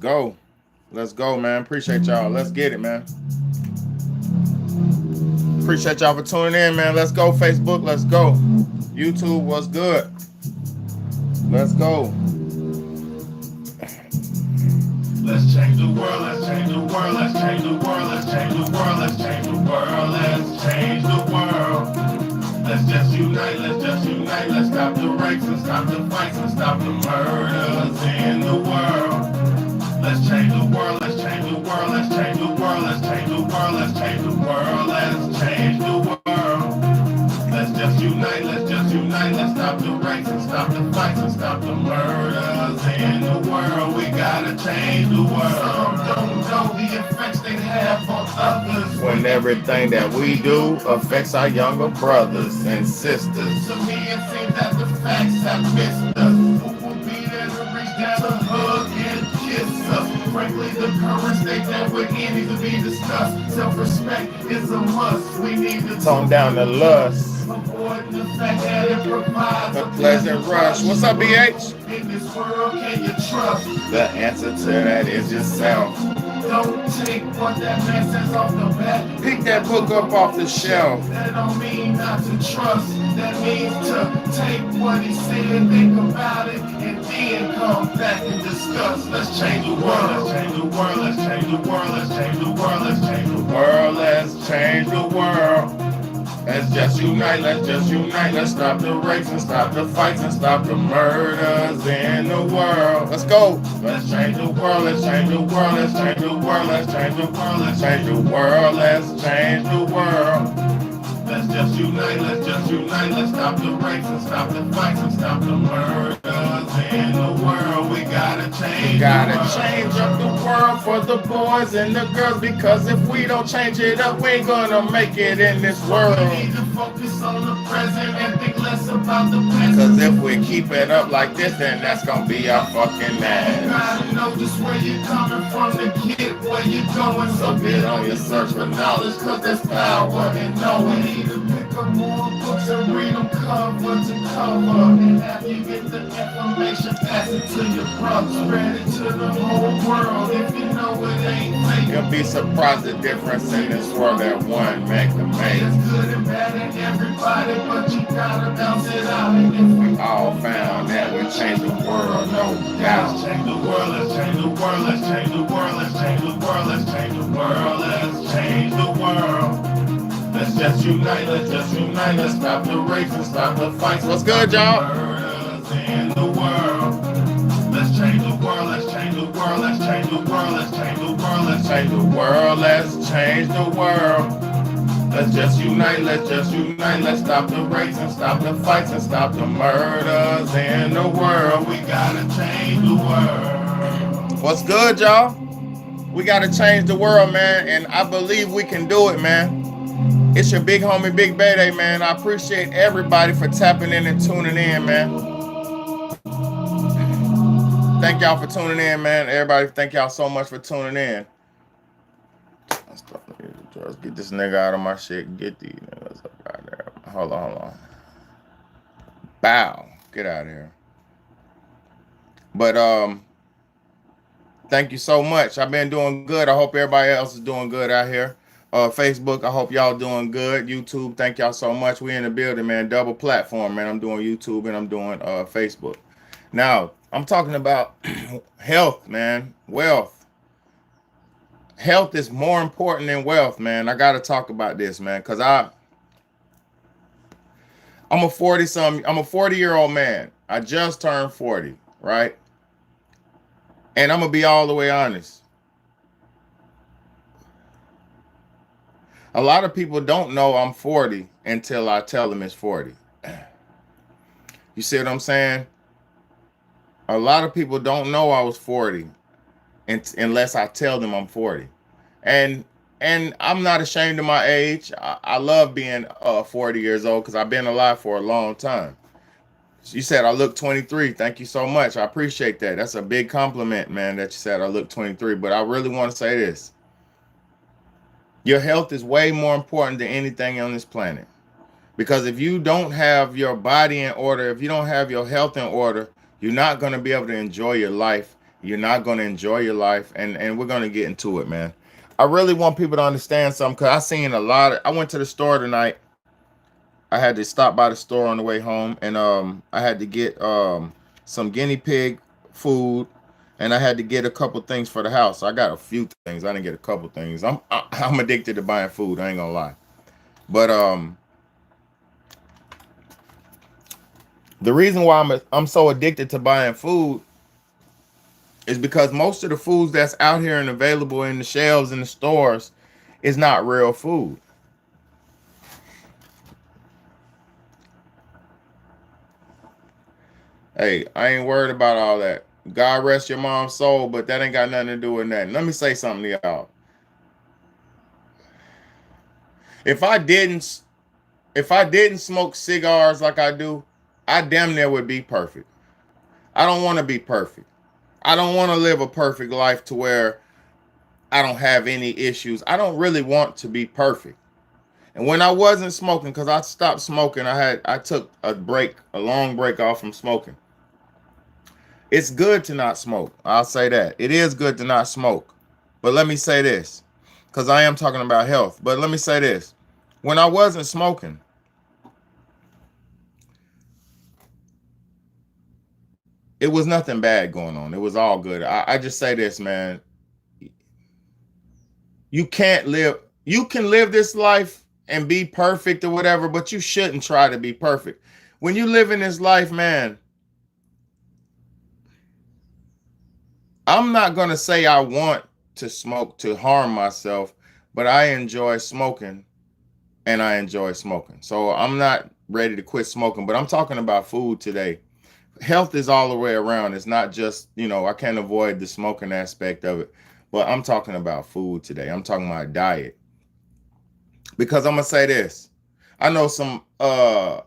Go. Let's go, man. Appreciate y'all. Let's get it, man. Appreciate y'all for tuning in, man. Let's go, Facebook. Let's go. YouTube, what's good? Let's go. Let's change the world, let's change the world, let's change the world, let's change the world, let's change the world, let's change the world. Let's just unite, let's stop the rapes and stop the fights and stop the murders in the world. Let's change the world, let's change the world, let's change the world, let's change the world, let's change the world, let's change the world. Let's just unite, let's stop the rapes and stop the fights and stop the murders in the world. We gotta change the world. Some don't know the effects they have on others. When everything that we do affects our younger brothers and sisters. To me it seems that the facts have missed us. Who will be there to reach down to hug and kiss us? Frankly, the current state that we're in needs to be discussed. Self-respect is a must. We need to tone down the lust. Avoid the fact that it provides a pleasant rush. What's up, BH? In this world, can you trust? The answer to that is yourself. Don't take what that man says off the bat. Pick that book up off the shelf. That don't mean not to trust. That means to take what he said, think about it, and then come back and discuss. Let's change the world. Let's change the world. Let's change the world. Let's change the world. Let's change the world. Let's change the world. Let's just unite, let's stop the rapes and stop the fights and stop the murders in the world. Let's go. Let's change the world, let's change the world, let's change the world, let's change the world, let's change the world, let's change the world. Let's just unite, let's stop the rapes and stop the fights and stop the murders in the world. We gotta change. We gotta change up the world for the boys and the girls, because if we don't change it up, we ain't gonna make it in this world. We need to focus on the present and think less about the past. Cause if we keep it up like this, then that's gonna be our fucking ass. You gotta know just where you're coming from to get where you're going. So get on your search for knowledge, cause there's power in knowing. To pick up more books and read them cover to cover, and have you get the information, pass it to your brother, spread it to the whole world. If you know it ain't fake, you'll be surprised the difference in this world that one man can make. It's good and bad in everybody, but you gotta bounce it out. And if we all found that we change the world, no doubt. Let's change the world, let's change the world, let's change the world, let's change the world, let's change the world, let's change the world. Let's just unite, let's stop the rapes and stop the fights. What's good, y'all? Murders in the world. Let's change the world, let's change the world, let's change the world, let's change the world, let's change the world, let's change the world. Let's just unite, let's stop the rapes and stop the fights and stop the murders in the world. We gotta change the world. What's good, y'all? We gotta change the world, man, and I believe we can do it, man. It's your big homie, Big Bayday, man. I appreciate everybody for tapping in and tuning in, man. Thank y'all for tuning in, man. Everybody, thank y'all so much for tuning in. Let's get this nigga out of my shit. Get these niggas up out there. Hold on. Bow. Get out of here. But thank you so much. I've been doing good. I hope everybody else is doing good out here. Facebook, I hope y'all doing good. YouTube, thank y'all so much. We in the building, man. Double platform, man. I'm doing YouTube and I'm doing Facebook. Now, I'm talking about health, man. Wealth. Health is more important than wealth, man. I got to talk about this, man, because I'm a 40-year-old man. I just turned 40, right? And I'm going to be all the way honest. A lot of people don't know I'm 40 until I tell them it's 40. You see what I'm saying? A lot of people don't know I was 40 unless I tell them I'm 40. And I'm not ashamed of my age. I love being 40 years old because I've been alive for a long time. You said I look 23. Thank you so much. I appreciate that. That's a big compliment, man, that you said I look 23. But I really want to say this. Your health is way more important than anything on this planet. Because if you don't have your body in order, if you don't have your health in order, you're not going to be able to enjoy your life You're not going to enjoy your life, and we're going to get into it, man. I really want people to understand something because I seen a lot of. I went to the store tonight. I had to stop by the store on the way home, and I had to get some guinea pig food, and I had to get a couple things for the house. I got a few things. I didn't get a couple things. I'm addicted to buying food. I ain't gonna lie, but the reason why I'm so addicted to buying food is because most of the foods that's out here and available in the shelves in the stores is not real food. Hey, I ain't worried about all that. God rest your mom's soul, but that ain't got nothing to do with that. Let me say something to y'all. If I didn't if I didn't smoke cigars like I do, I damn near would be perfect. I don't want to be perfect. I don't want to live a perfect life to where I don't have any issues. I don't really want to be perfect. And when I wasn't smoking, because I stopped smoking, I took a break, a long break off from smoking. It's good to not smoke. I'll say that. It is good to not smoke. But let me say this, because I am talking about health. But let me say this. When I wasn't smoking, it was nothing bad going on. It was all good. I just say this, man. You can't live, you can live this life and be perfect or whatever, but you shouldn't try to be perfect. When you live in this life, man, I'm not going to say I want to smoke to harm myself, but I enjoy smoking and I enjoy smoking. So I'm not ready to quit smoking, but I'm talking about food today. Health is all the way around. It's not just, I can't avoid the smoking aspect of it, but I'm talking about food today. I'm talking about diet. Because I'm gonna say this. I know some a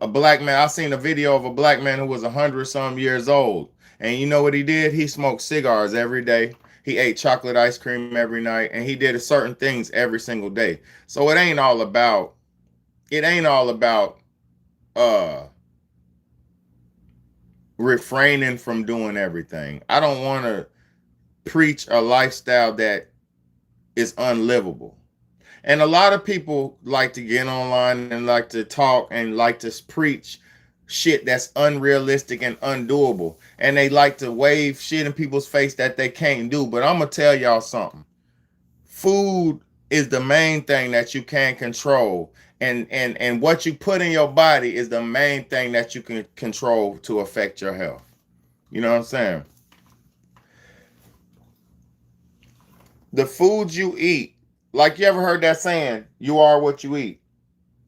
black man. I seen a video of a black man who was 100 some years old. And you know what he did? He smoked cigars every day. He ate chocolate ice cream every night, and he did certain things every single day. So it ain't all about uh refraining from doing everything. I don't want to preach a lifestyle that is unlivable. And a lot of people like to get online and like to talk and like to preach shit that's unrealistic and undoable. And they like to wave shit in people's face that they can't do. But I'm going to tell y'all something. Food is the main thing that you can control. And what you put in your body is the main thing that you can control to affect your health. You know what I'm saying? The foods you eat, like you ever heard that saying, you are what you eat.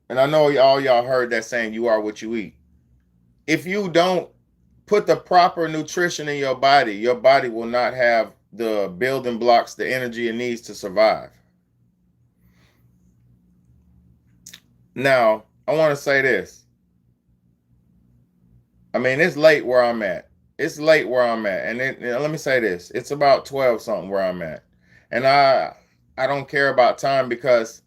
And I know all y'all heard that saying, you are what you eat. If you don't put the proper nutrition in your body will not have the building blocks, the energy it needs to survive. Now, I want to say this. I mean, it's late where I'm at. It's late where I'm at. And let me say this. It's about 12 something where I'm at. And I don't care about time because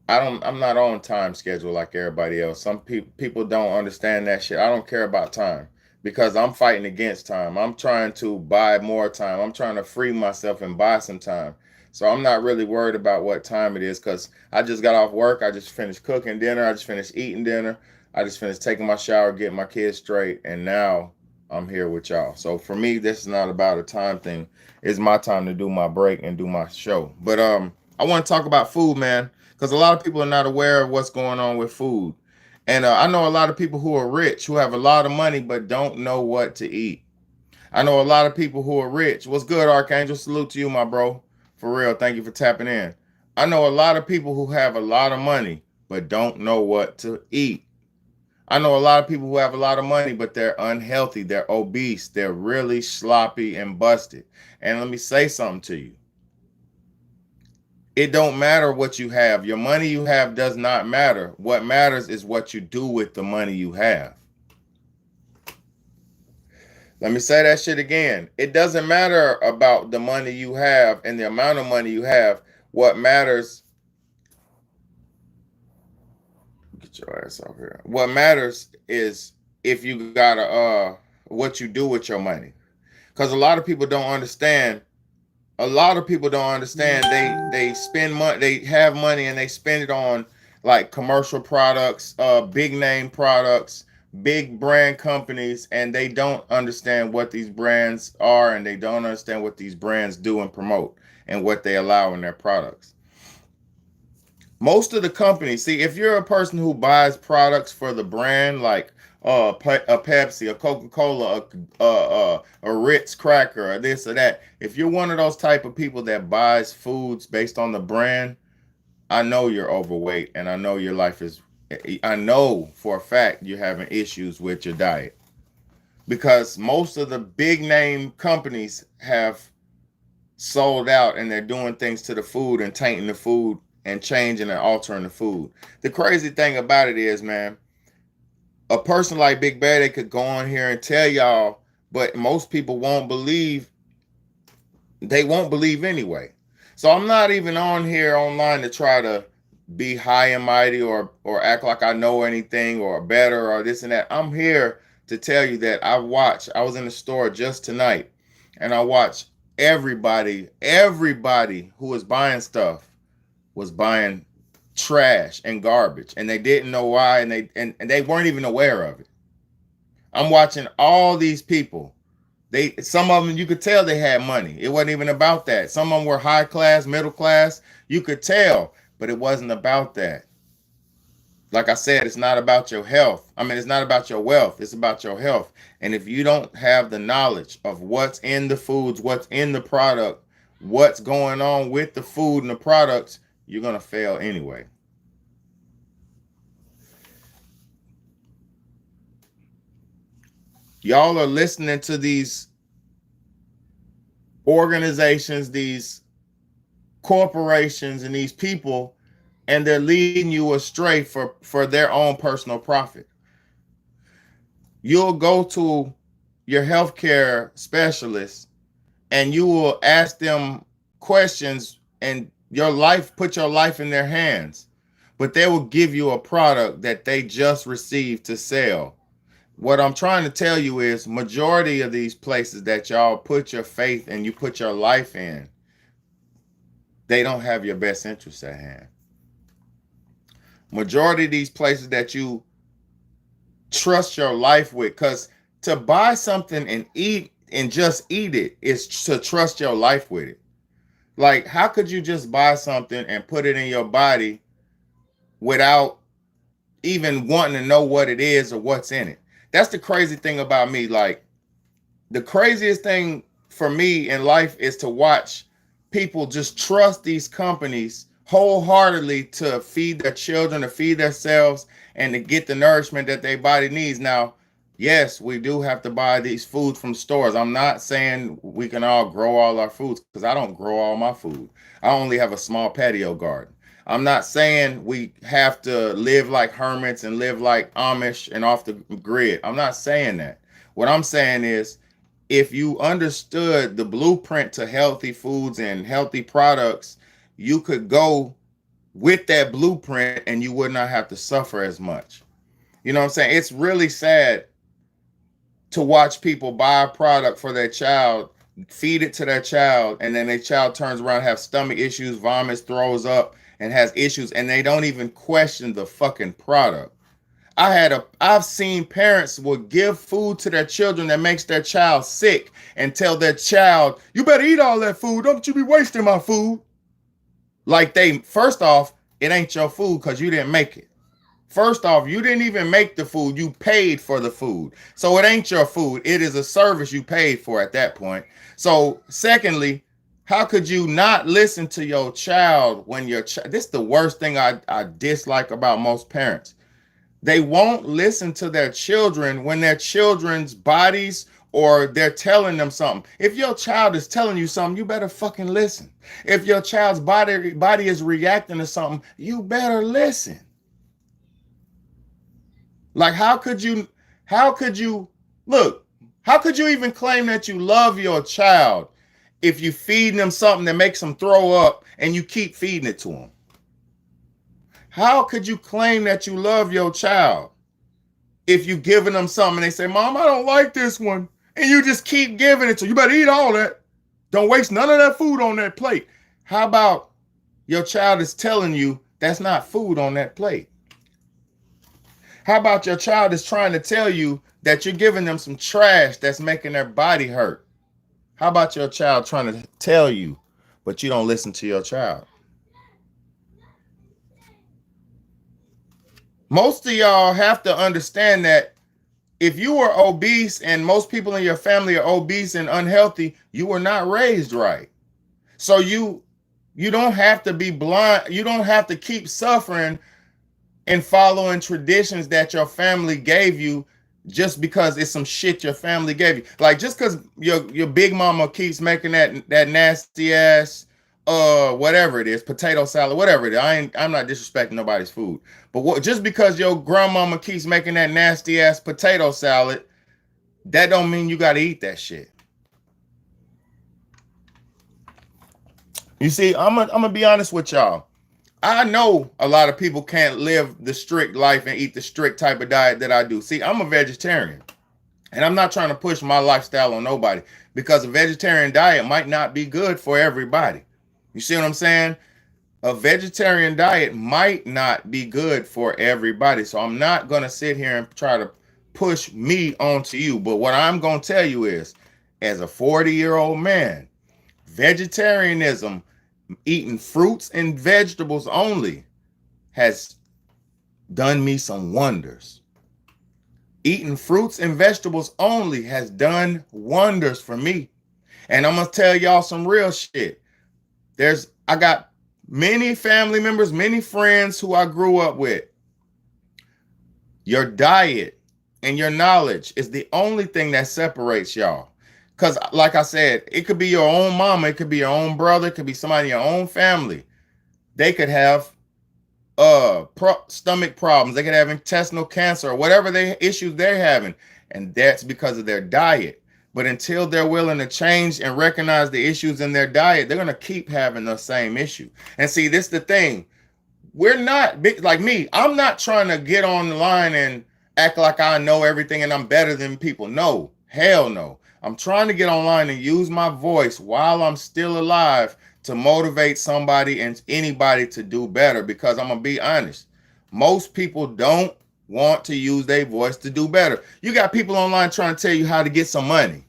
I'm not on time schedule like everybody else. Some people don't understand that shit. I don't care about time because I'm fighting against time. I'm trying to buy more time. I'm trying to free myself and buy some time. So I'm not really worried about what time it is because I just got off work. I just finished cooking dinner. I just finished eating dinner. I just finished taking my shower, getting my kids straight, and now I'm here with y'all. So for me, this is not about a time thing. It's my time to do my break and do my show. But I want to talk about food, man, because a lot of people are not aware of what's going on with food. And I know a lot of people who are rich, who have a lot of money, but don't know what to eat. I know a lot of people who are rich. What's good, Archangel? Salute to you, my bro. For real. Thank you for tapping in. I know a lot of people who have a lot of money, but don't know what to eat. I know a lot of people who have a lot of money, but they're unhealthy. They're obese. They're really sloppy and busted. And let me say something to you. It don't matter what you have. Your money you have does not matter. What matters is what you do with the money you have. Let me say that shit again. It doesn't matter about the money you have and the amount of money you have. What matters, get your ass off here. What matters is if you got what you do with your money. Because a lot of people don't understand. A lot of people don't understand. They spend money, they have money and they spend it on like commercial products, big name products, big brand companies, and they don't understand what these brands are, and they don't understand what these brands do and promote and what they allow in their products. Most of the companies, see, if you're a person who buys products for the brand, like a Pepsi, a Coca-Cola, a Ritz cracker, or this or that, if you're one of those type of people that buys foods based on the brand, I know you're overweight, and I know your life is, I know for a fact you're having issues with your diet, because most of the big name companies have sold out, and they're doing things to the food and tainting the food and changing and altering the food. The crazy thing about it is, man, a person like Big Bear, they could go on here and tell y'all, but most people won't believe. They won't believe anyway. So I'm not even on here online to try to be high and mighty or act like I know anything or better or this and that. I'm here to tell you that I was in the store just tonight, and I watched everybody who was buying stuff was buying trash and garbage, and they didn't know why, and they weren't even aware of it. I'm watching all these people. Some of them, you could tell they had money. It wasn't even about that. Some of them were high class, middle class. You could tell, but it wasn't about that. Like I said, it's not about your health. I mean, it's not about your wealth. It's about your health. And if you don't have the knowledge of what's in the foods, what's in the product, what's going on with the food and the products, you're going to fail anyway. Y'all are listening to these organizations, these corporations, and these people, and they're leading you astray for their own personal profit. You'll go to your healthcare specialist and you will ask them questions, and put your life in their hands, but they will give you a product that they just received to sell. What I'm trying to tell you is, majority of these places that y'all put your faith and you put your life in, they don't have your best interests at hand. Majority of these places that you trust your life with, because to buy something and eat and just eat it is to trust your life with it. Like, how could you just buy something and put it in your body without even wanting to know what it is or what's in it? That's the crazy thing about me. Like, the craziest thing for me in life is to watch people just trust these companies wholeheartedly to feed their children, to feed themselves, and to get the nourishment that their body needs. Now, yes, we do have to buy these foods from stores. I'm not saying we can all grow all our foods, because I don't grow all my food. I only have a small patio garden. I'm not saying we have to live like hermits and live like Amish and off the grid. I'm not saying that. What I'm saying is, if you understood the blueprint to healthy foods and healthy products, you could go with that blueprint and you would not have to suffer as much. You know what I'm saying? It's really sad to watch people buy a product for their child, feed it to their child, and then their child turns around, have stomach issues, vomits, throws up, and has issues, and they don't even question the fucking product. I've seen parents will give food to their children that makes their child sick and tell their child, you better eat all that food. Don't you be wasting my food. Like, first off, it ain't your food because you didn't make it. First off, you didn't even make the food. You paid for the food. So it ain't your food. It is a service you paid for at that point. So secondly, how could you not listen to your child when this is the worst thing I dislike about most parents. They won't listen to their children when their children's bodies, or they're telling them something. If your child is telling you something, you better fucking listen. If your child's body is reacting to something, you better listen. Like, how could you even claim that you love your child if you feed them something that makes them throw up and you keep feeding it to them? How could you claim that you love your child if you giving them something and they say, Mom, I don't like this one, and you just keep giving it to you better eat all that. Don't waste none of that food on that plate. How about your child is telling you that's not food on that plate? How about your child is trying to tell you that you're giving them some trash that's making their body hurt? How about your child trying to tell you, but you don't listen to your child? Most of y'all have to understand that if you are obese and most people in your family are obese and unhealthy, you were not raised right. So you don't have to be blind. You don't have to keep suffering and following traditions that your family gave you just because it's some shit your family gave you. Like just because your big mama keeps making that nasty ass whatever it is, potato salad, whatever it is. I'm not disrespecting nobody's food. But just because your grandmama keeps making that nasty ass potato salad, that don't mean you got to eat that shit. You see, I'm gonna be honest with y'all. I know a lot of people can't live the strict life and eat the strict type of diet that I do. See, I'm a vegetarian, and I'm not trying to push my lifestyle on nobody because a vegetarian diet might not be good for everybody. You see what I'm saying? A vegetarian diet might not be good for everybody. So I'm not going to sit here and try to push me onto you. But what I'm going to tell you is, as a 40-year-old man, vegetarianism, eating fruits and vegetables only, has done me some wonders. Eating fruits and vegetables only has done wonders for me. And I'm going to tell y'all some real shit. I got many family members, many friends who I grew up with. Your diet and your knowledge is the only thing that separates y'all. Because like I said, it could be your own mama, it could be your own brother, it could be somebody in your own family. They could have stomach problems. They could have intestinal cancer or whatever issues they're having. And that's because of their diet. But until they're willing to change and recognize the issues in their diet, they're going to keep having the same issue. And see, this is the thing. We're not like me. I'm not trying to get on the line and act like I know everything and I'm better than people. No, hell no. I'm trying to get online and use my voice while I'm still alive to motivate somebody and anybody to do better, because I'm going to be honest. Most people don't want to use their voice to do better. You got people online trying to tell you how to get some money.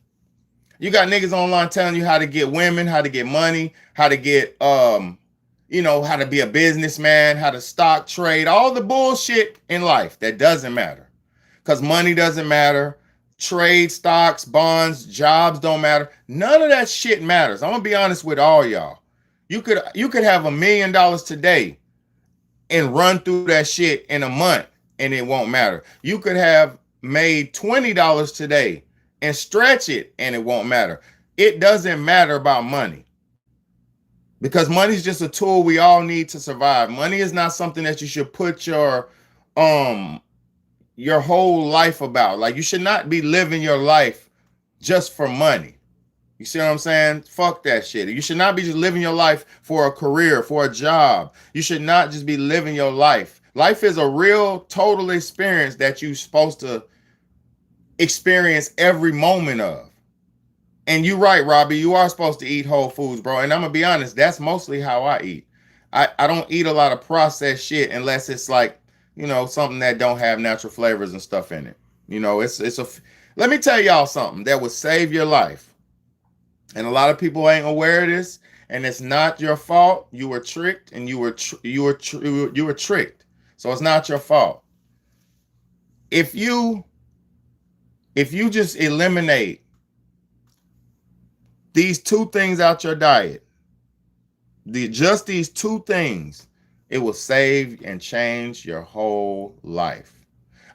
You got niggas online telling you how to get women, how to get money, how to get, how to be a businessman, how to stock trade, all the bullshit in life that doesn't matter. Because money doesn't matter. Trade, stocks, bonds, jobs don't matter. None of that shit matters. I'm going to be honest with all y'all. You could have $1 million today and run through that shit in a month and it won't matter. You could have made $20 today and stretch it and it won't matter. It doesn't matter about money, because money is just a tool we all need to survive. Money is not something that you should put your whole life about. Like, you should not be living your life just for money. You see what I'm saying? Fuck that shit. You should not be just living your life for a career, for a job. You should not just be living your life. Life is a real total experience that you're supposed to experience every moment of. And you're right, Robbie, you are supposed to eat whole foods, bro. And I'm gonna be honest, that's mostly how I eat. I don't eat a lot of processed shit unless it's like, something that don't have natural flavors and stuff in it. Let me tell y'all something that would save your life. And a lot of people ain't aware of this, and it's not your fault. You were tricked, and you were tricked. So it's not your fault. If you just eliminate these two things out your diet, just these two things, it will save and change your whole life.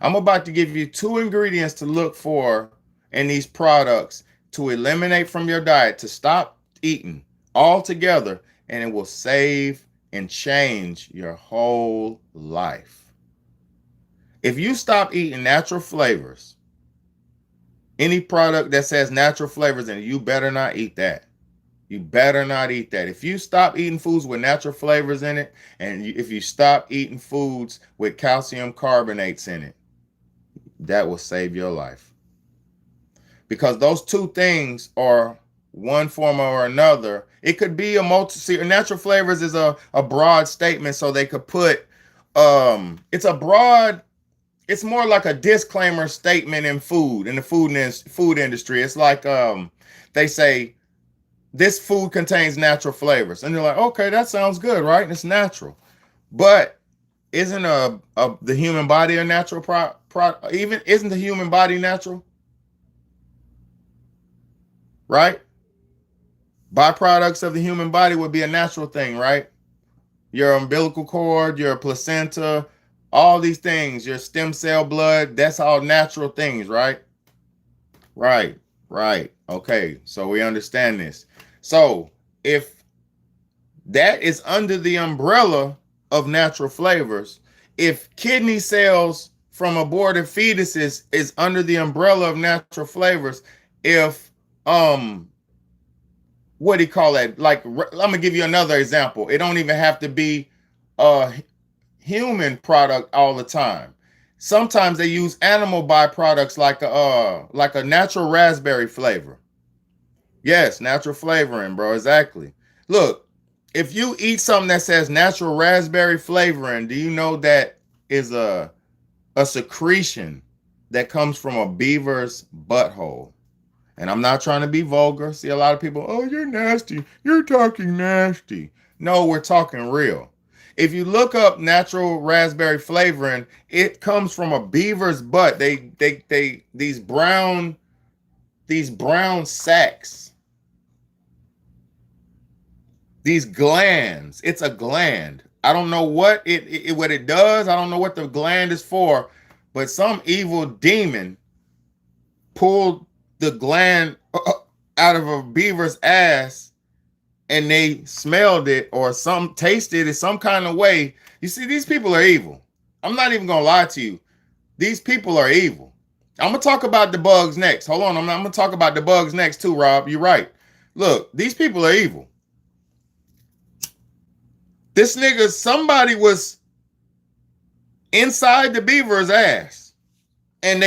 I'm about to give you 2 ingredients to look for in these products to eliminate from your diet, to stop eating altogether, and it will save and change your whole life. If you stop eating natural flavors, any product that says natural flavors in it, you better not eat that. You better not eat that. If you stop eating foods with natural flavors in it, and if you stop eating foods with calcium carbonates in it, that will save your life. Because those two things are one form or another. It could be a natural flavors is a broad statement, so they could put it's more like a disclaimer statement in the food industry. It's like they say this food contains natural flavors, and they're like, okay, that sounds good, right? And it's natural. But isn't the human body a natural even isn't the human body natural? Right? Byproducts of the human body would be a natural thing, right? Your umbilical cord, your placenta, all these things, your stem cell blood, that's all natural things, right? Right. Okay, so we understand this. So if that is under the umbrella of natural flavors, if kidney cells from aborted fetuses is under the umbrella of natural flavors, if what do you call that? Like, I'm gonna give you another example. It don't even have to be a human product all the time. Sometimes they use animal byproducts like a natural raspberry flavor. Yes, natural flavoring, bro. Exactly. Look, if you eat something that says natural raspberry flavoring, do you know that is a secretion that comes from a beaver's butthole? And I'm not trying to be vulgar. See, a lot of people, oh, you're nasty. You're talking nasty. No, we're talking real. If you look up natural raspberry flavoring, it comes from a beaver's butt. These brown sacs, these glands. It's a gland. I don't know what it does. I don't know what the gland is for, but some evil demon pulled the gland out of a beaver's ass, and they smelled it or tasted it some kind of way. You see, these people are evil. I'm not even gonna lie to you. These people are evil. I'm gonna talk about the bugs next. Hold on, I'm gonna talk about the bugs next too, Rob. You're right. Look, these people are evil. This nigga, somebody was inside the beaver's ass, and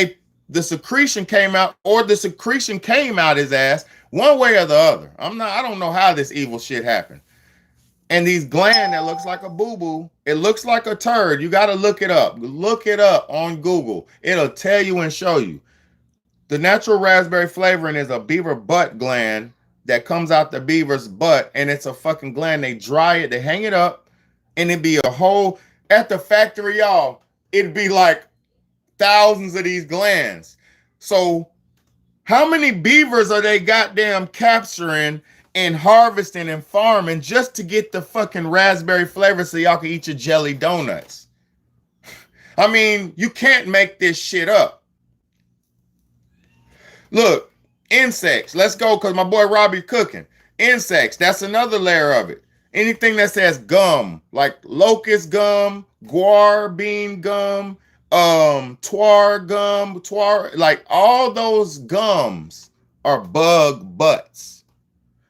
the secretion came out, or the secretion came out his ass, one way or the other. I don't know how this evil shit happened. And these gland that looks like a boo-boo, it looks like a turd. You got to look it up. Look it up on Google. It'll tell you and show you. The natural raspberry flavoring is a beaver butt gland that comes out the beaver's butt, and it's a fucking gland. They dry it, they hang it up, and it'd be a whole, at the factory, y'all, it'd be like thousands of these glands. So how many beavers are they goddamn capturing and harvesting and farming just to get the fucking raspberry flavor so y'all can eat your jelly donuts? I mean, you can't make this shit up. Look, insects. Let's go, because my boy Robbie cooking. Insects, that's another layer of it. Anything that says gum, like locust gum, guar bean gum, twar gum, like all those gums are bug butts.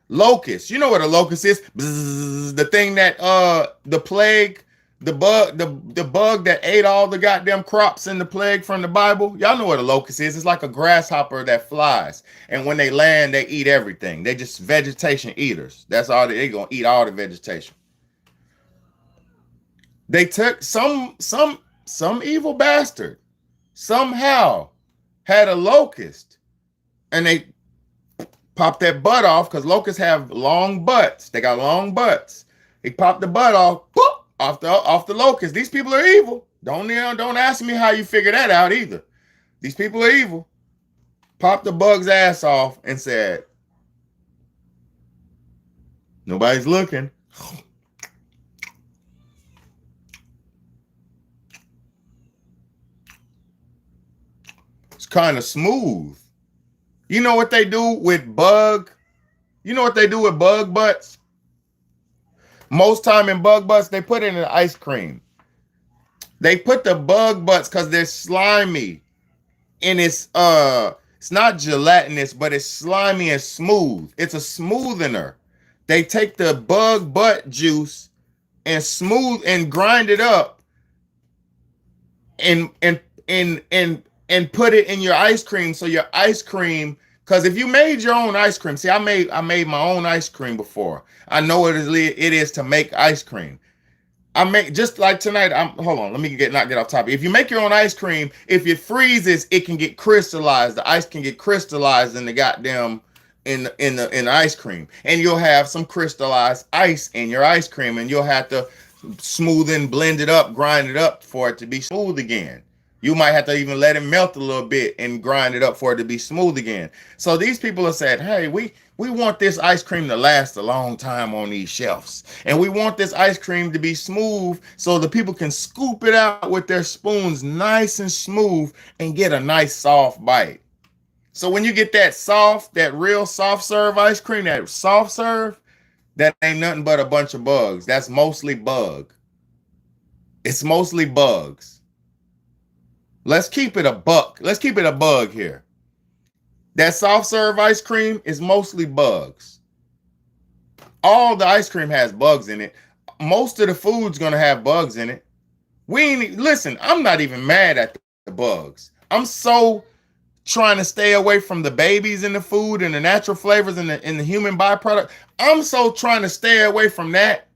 Locust, you know what a locust is? Bzzz, the thing that the plague, the bug that ate all the goddamn crops in the plague from the Bible. Y'all know what a locust is. It's like a grasshopper that flies, and when they land, they eat everything. They just vegetation eaters. That's all they gonna eat, all the vegetation. They took some evil bastard somehow had a locust, and they popped that butt off, because locusts have long butts. They got long butts. He popped the butt off, boop, off the locust. These people are evil. Don't ask me how you figure that out either. These people are evil. Popped the bug's ass off and said, nobody's looking. It's kind of smooth. You know what they do with bug? You know what they do with bug butts? Most time in bug butts, they put it in ice cream. They put the bug butts because they're slimy, and it's not gelatinous, but it's slimy and smooth. It's a smoothener. They take the bug butt juice and smooth and grind it up, and and put it in your ice cream. So your ice cream, because if you made your own ice cream, see, I made my own ice cream before. I know it is to make ice cream. I make just like tonight. Hold on, let me not get off topic. If you make your own ice cream, if it freezes, it can get crystallized. The ice can get crystallized in the goddamn in the ice cream, and you'll have some crystallized ice in your ice cream, and you'll have to smooth and blend it up, grind it up for it to be smooth again. You might have to even let it melt a little bit and grind it up for it to be smooth again. So these people have said, hey, we want this ice cream to last a long time on these shelves. And we want this ice cream to be smooth so the people can scoop it out with their spoons nice and smooth and get a nice soft bite. So when you get that real soft serve ice cream, that soft serve, that ain't nothing but a bunch of bugs. That's mostly bug. It's mostly bugs. Let's keep it a buck. Let's keep it a bug here. That soft serve ice cream is mostly bugs. All the ice cream has bugs in it. Most of the food's gonna have bugs in it. Listen, I'm not even mad at the bugs. I'm so trying to stay away from the babies in the food and the natural flavors and the human byproduct. I'm so trying to stay away from that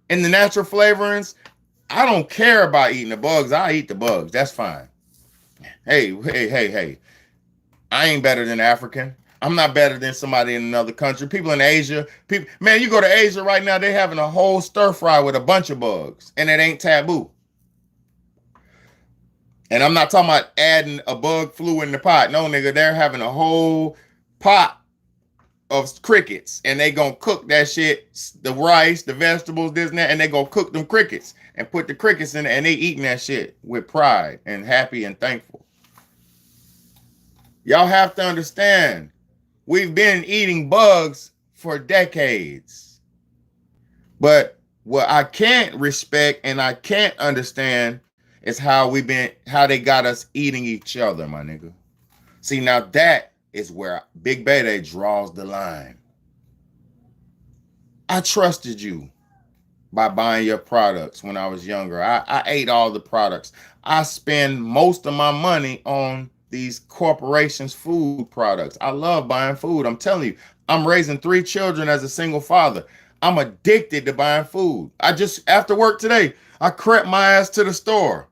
and the natural flavorings. I don't care about eating the bugs. I eat the bugs. That's fine. Hey. I ain't better than African. I'm not better than somebody in another country. People in Asia, man, you go to Asia right now, they're having a whole stir fry with a bunch of bugs, and it ain't taboo. And I'm not talking about adding a bug flu in the pot. No, nigga, they're having a whole pot of crickets, and they gonna cook that shit, the rice, the vegetables, this and that, and they gonna cook them crickets and put the crickets in it, and they eating that shit with pride and happy and thankful. Y'all have to understand, we've been eating bugs for decades. But what I can't respect and I can't understand is how they got us eating each other, my nigga. See, now that is where Big Beta draws the line. I trusted you by buying your products when I was younger. I ate all the products. I spend most of my money on these corporations' food products. I love buying food. I'm telling you, I'm raising 3 children as a single father. I'm addicted to buying food. After work today, I crept my ass to the store.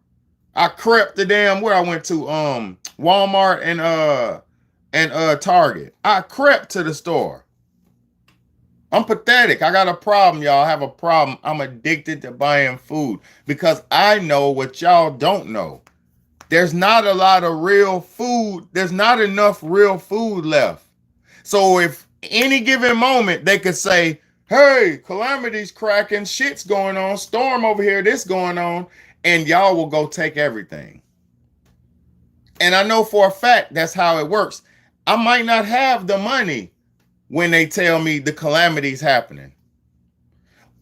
I crept the damn where I went to Walmart and Target. I crept to the store. I'm pathetic. I got a problem, y'all. I have a problem. I'm addicted to buying food because I know what y'all don't know. There's not a lot of real food. There's not enough real food left. So if any given moment they could say, hey, calamity's cracking, shit's going on, storm over here, this going on, and y'all will go take everything. And I know for a fact that's how it works. I might not have the money when they tell me the calamity's happening.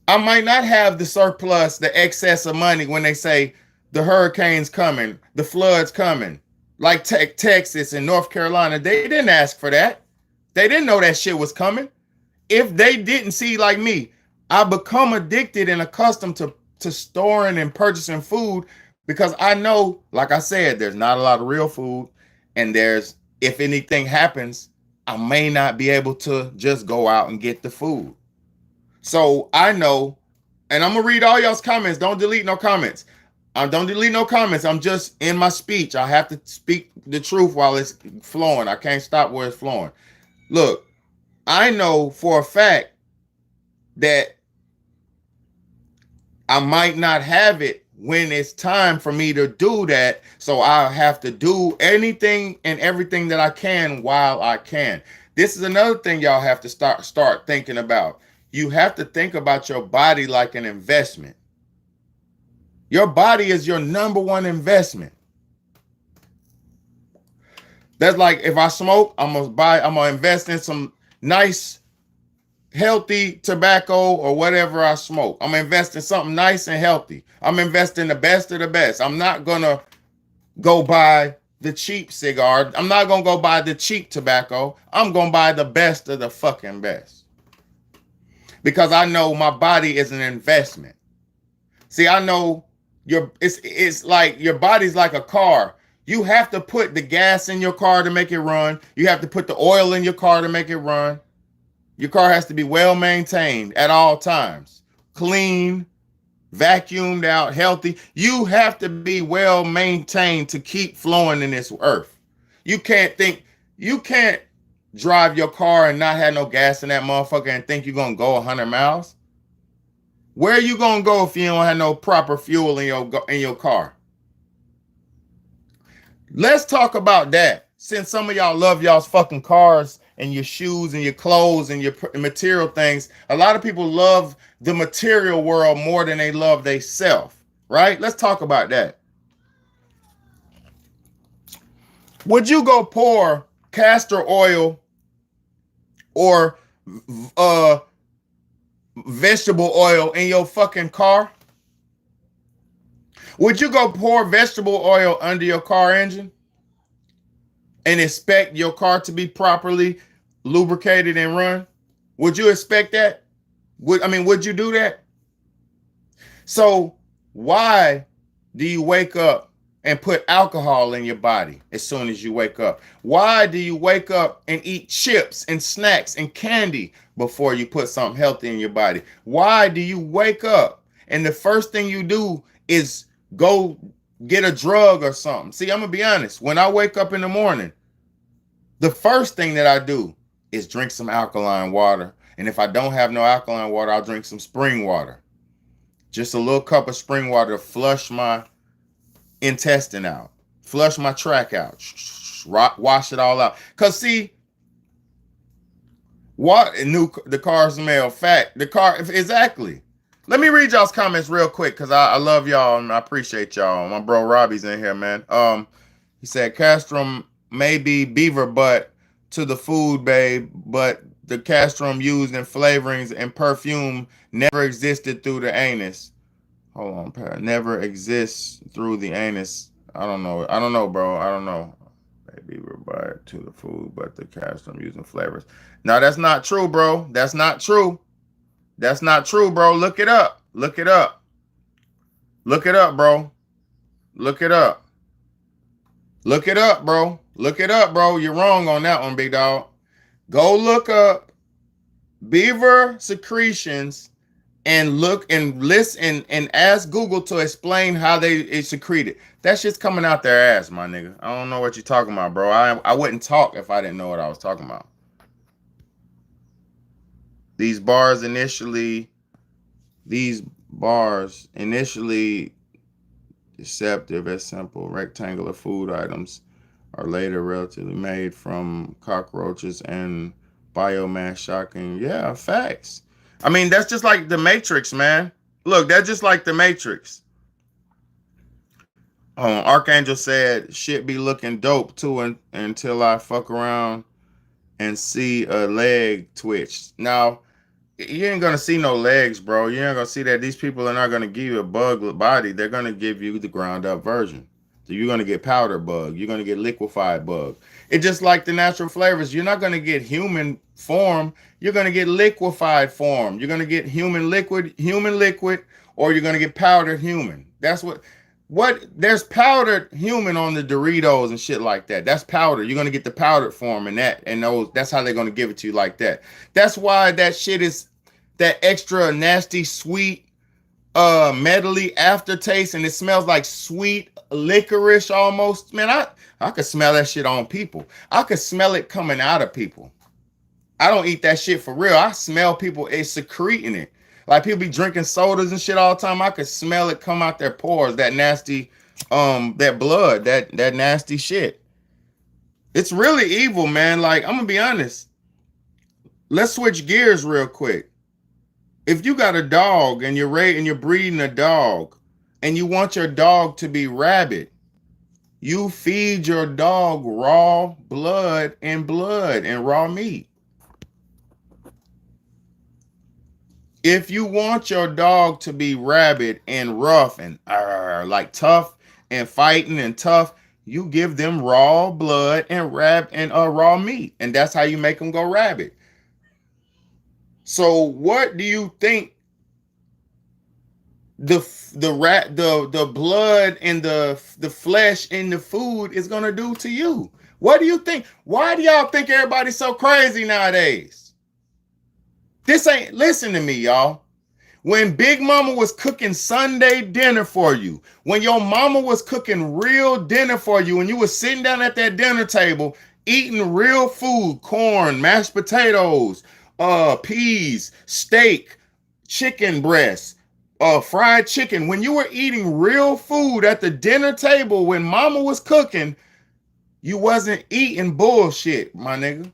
I might not have the surplus, the excess of money when they say the hurricane's coming, the flood's coming. Like Texas and North Carolina, they didn't ask for that. They didn't know that shit was coming. If they didn't see like me, I become addicted and accustomed to storing and purchasing food because I know, like I said, there's not a lot of real food. And if anything happens, I may not be able to just go out and get the food. So I know, and I'm going to read all y'all's comments. Don't delete no comments. Don't delete no comments. I'm just in my speech. I have to speak the truth while it's flowing. I can't stop where it's flowing. Look, I know for a fact that I might not have it when it's time for me to do that. So I have to do anything and everything that I can while I can. This is another thing y'all have to start thinking about. You have to think about your body like an investment. Your body is your number one investment. That's like if I smoke, I'm gonna invest in some nice, healthy tobacco or whatever I smoke. I'm gonna invest in something nice and healthy. I'm investing the best of the best. I'm not gonna go buy the cheap cigar. I'm not gonna go buy the cheap tobacco. I'm gonna buy the best of the fucking best. Because I know my body is an investment. See, I know it's like your body's like a car. You have to put the gas in your car to make it run. You have to put the oil in your car to make it run. Your car has to be well maintained at all times. Clean, vacuumed out, healthy. You have to be well maintained to keep flowing in this earth. You can't drive your car and not have no gas in that motherfucker and think you're gonna go 100 miles. Where are you gonna go if you don't have no proper fuel in your car? Let's talk about that. Since some of y'all love y'all's fucking cars and your shoes and your clothes and your material things, a lot of people love the material world more than they love they self, right? Let's talk about that. Would you go pour castor oil or vegetable oil in your fucking car? Would you go pour vegetable oil under your car engine and expect your car to be properly lubricated and run? Would you expect that? Would you do that? So why do you wake up and put alcohol in your body as soon as you wake up? Why do you wake up and eat chips and snacks and candy before you put something healthy in your body? Why do you wake up and the first thing you do is go get a drug or something? See, I'm gonna be honest. When I wake up in the morning, the first thing that I do is drink some alkaline water. And if I don't have no alkaline water, I'll drink some spring water. Just a little cup of spring water to flush my intestine out, flush my tract out, wash it all out. Cause see, the car's mail fact, the car, exactly. Let me read y'all's comments real quick because I love y'all and I appreciate y'all. My bro Robbie's in here, man. He said castrum may be beaver butt to the food, babe, but the castrum used in flavorings and perfume never existed through the anus. Hold on, never exists through the anus. I don't know, bro. I don't know. Beaver butt to the food, but the castrum using flavors. No, that's not true, bro. That's not true. That's not true, bro. Look it up. Look it up. Look it up, bro. Look it up. Look it up, bro. Look it up, bro. You're wrong on that one, big dog. Go look up beaver secretions and look and listen and ask Google to explain how it secreted. That shit's coming out their ass, my nigga. I don't know what you're talking about, bro. I wouldn't talk if I didn't know what I was talking about. These bars initially deceptive as simple rectangular food items are later relatively made from cockroaches and biomass. Shocking. Yeah, facts. I mean, that's just like the Matrix, man. Look, that's just like the Matrix. Archangel said, shit be looking dope too until I fuck around and see a leg twitch. Now, you ain't gonna see no legs, bro. You ain't gonna see that. These people are not gonna give you a bug body. They're gonna give you the ground up version. So you're gonna get powder bug. You're gonna get liquefied bug. It's just like the natural flavors. You're not gonna get human form. You're gonna get liquefied form. You're gonna get human liquid, or you're gonna get powdered human. That's what there's powdered human on the Doritos and shit like that. That's powder. You're gonna get the powdered form and that's how they're gonna give it to you like that. That's why that shit is that extra nasty, sweet, metally aftertaste, and it smells like sweet licorice almost. Man, I could smell that shit on people. I could smell it coming out of people. I don't eat that shit for real. I smell people secreting it. Like people be drinking sodas and shit all the time. I could smell it come out their pores, that nasty, that blood, that nasty shit. It's really evil, man. Like, I'm gonna be honest. Let's switch gears real quick. If you got a dog and you're breeding a dog and you want your dog to be rabid, you feed your dog raw blood and raw meat. If you want your dog to be rabid and rough and like tough and fighting and tough, you give them raw blood and raw meat, and that's how you make them go rabid. So what do you think the blood and the flesh in the food is gonna do to you. What do you think? Why do y'all think everybody's so crazy nowadays? This ain't, listen to me, y'all. When Big Mama was cooking Sunday dinner for you, when your mama was cooking real dinner for you, and you were sitting down at that dinner table eating real food, corn, mashed potatoes, peas, steak, chicken breast, fried chicken. When you were eating real food at the dinner table when mama was cooking, you wasn't eating bullshit, my nigga.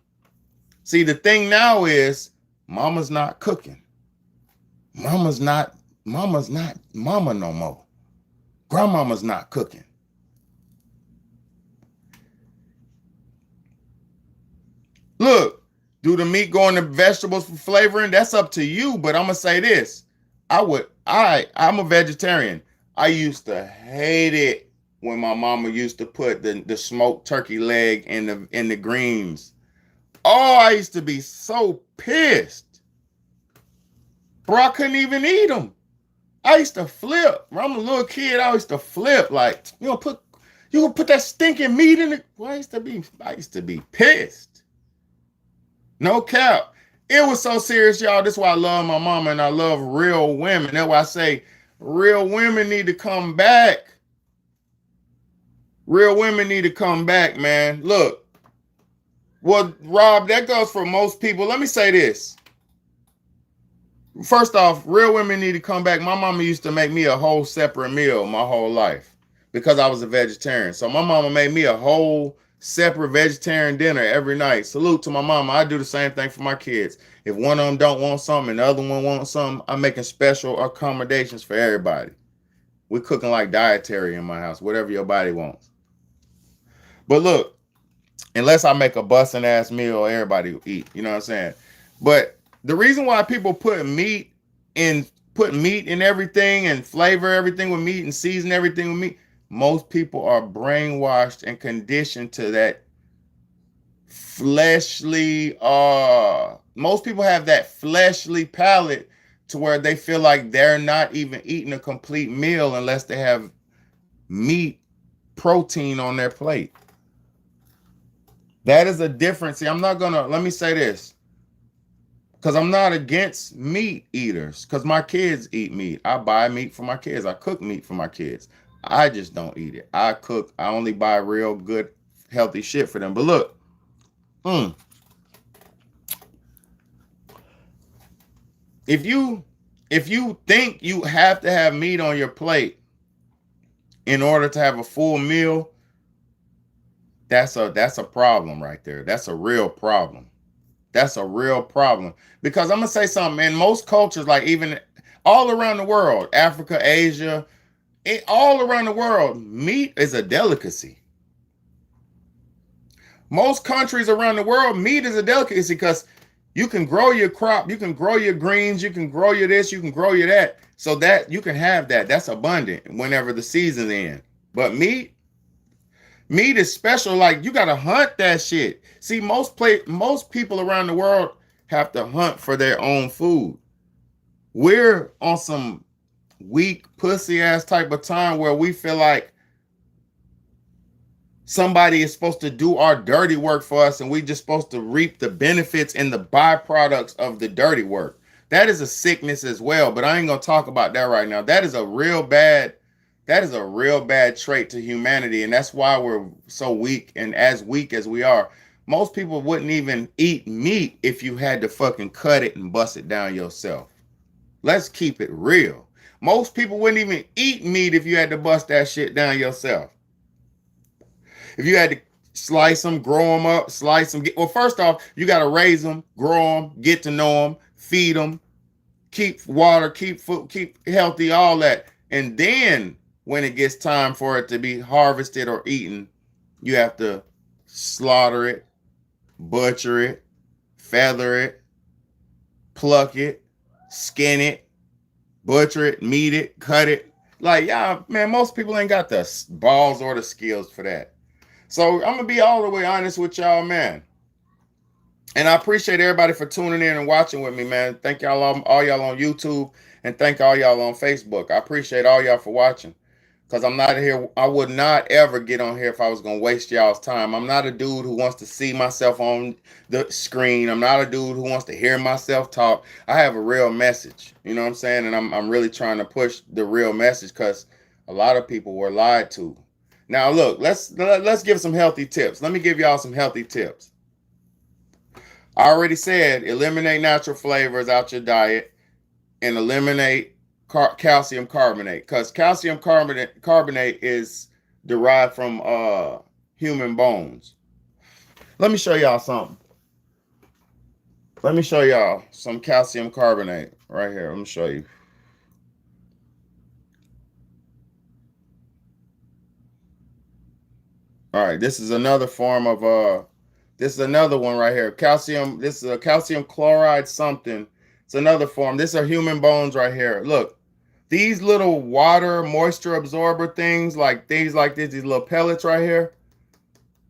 See, the thing now is mama's not cooking. Mama's not mama no more. Grandmama's not cooking. Look, do the meat go in the vegetables for flavoring? That's up to you, but I'm gonna say this. I'm a vegetarian. I used to hate it when my mama used to put the smoked turkey leg in the greens. Oh, I used to be so pissed. Bro, I couldn't even eat them. I used to flip. When I'm a little kid, I used to flip. Like, you gonna put that stinking meat in it? Well, I used to be pissed. No cap. It was so serious, y'all. That's why I love my mama and I love real women. That's why I say real women need to come back. Real women need to come back, man. Look. Well, Rob, that goes for most people. Let me say this. First off, real women need to come back. My mama used to make me a whole separate meal my whole life because I was a vegetarian. So my mama made me a whole separate vegetarian dinner every night. Salute to my mama. I do the same thing for my kids. If one of them don't want something and the other one wants something, I'm making special accommodations for everybody. We're cooking like dietary in my house, whatever your body wants. But look, unless I make a busting ass meal, everybody will eat. You know what I'm saying? But the reason why people put meat in everything and flavor everything with meat and season everything with meat, most people are brainwashed and conditioned to that fleshly, most people have that fleshly palate to where they feel like they're not even eating a complete meal unless they have meat protein on their plate. That is a difference. See, let me say this. Because I'm not against meat eaters. Because my kids eat meat. I buy meat for my kids. I cook meat for my kids. I just don't eat it. I only buy real good, healthy shit for them. But look. If you think you have to have meat on your plate in order to have a full meal, that's a problem right there. That's a real problem. That's a real problem. Because I'm going to say something, in most cultures, like even all around the world, Africa, Asia, all around the world, meat is a delicacy. Most countries around the world, meat is a delicacy because you can grow your crop, you can grow your greens, you can grow your this, you can grow your that. So that you can have that. That's abundant whenever the season's in. But meat is special. Like, you gotta hunt that shit. See, most people around the world have to hunt for their own food. We're on some weak pussy ass type of time where we feel like somebody is supposed to do our dirty work for us and we just supposed to reap the benefits and the byproducts of the dirty work. That is a sickness as well, but I ain't gonna talk about that right now. That is a real bad trait to humanity, and that's why we're so weak. And as weak as we are, most people wouldn't even eat meat if you had to fucking cut it and bust it down yourself. Let's keep it real. Most people wouldn't even eat meat if you had to bust that shit down yourself. If you had to slice them, grow them up, well, first off, you got to raise them, grow them, get to know them, feed them, keep water, keep food, keep healthy, all that. And then when it gets time for it to be harvested or eaten, you have to slaughter it, butcher it, feather it, pluck it, skin it, butcher it, meat it, cut it. Like, yeah, man, most people ain't got the balls or the skills for that. So I'm going to be all the way honest with y'all, man. And I appreciate everybody for tuning in and watching with me, man. Thank y'all all y'all on YouTube, and thank all y'all on Facebook. I appreciate all y'all for watching. Because I'm not here. I would not ever get on here if I was going to waste y'all's time. I'm not a dude who wants to see myself on the screen. I'm not a dude who wants to hear myself talk. I have a real message. You know what I'm saying? And I'm really trying to push the real message because a lot of people were lied to. Now, look, let's give some healthy tips. Let me give y'all some healthy tips. I already said eliminate natural flavors out your diet and eliminate calcium carbonate, because calcium carbonate is derived from human bones. Let me show y'all something. Let me show y'all some calcium carbonate right here. Let me show you. All right, this is another form of this is another one right here. Calcium, this is a calcium chloride something. It's another form. This are human bones right here. Look, these little water moisture absorber things, like things like this, these little pellets right here,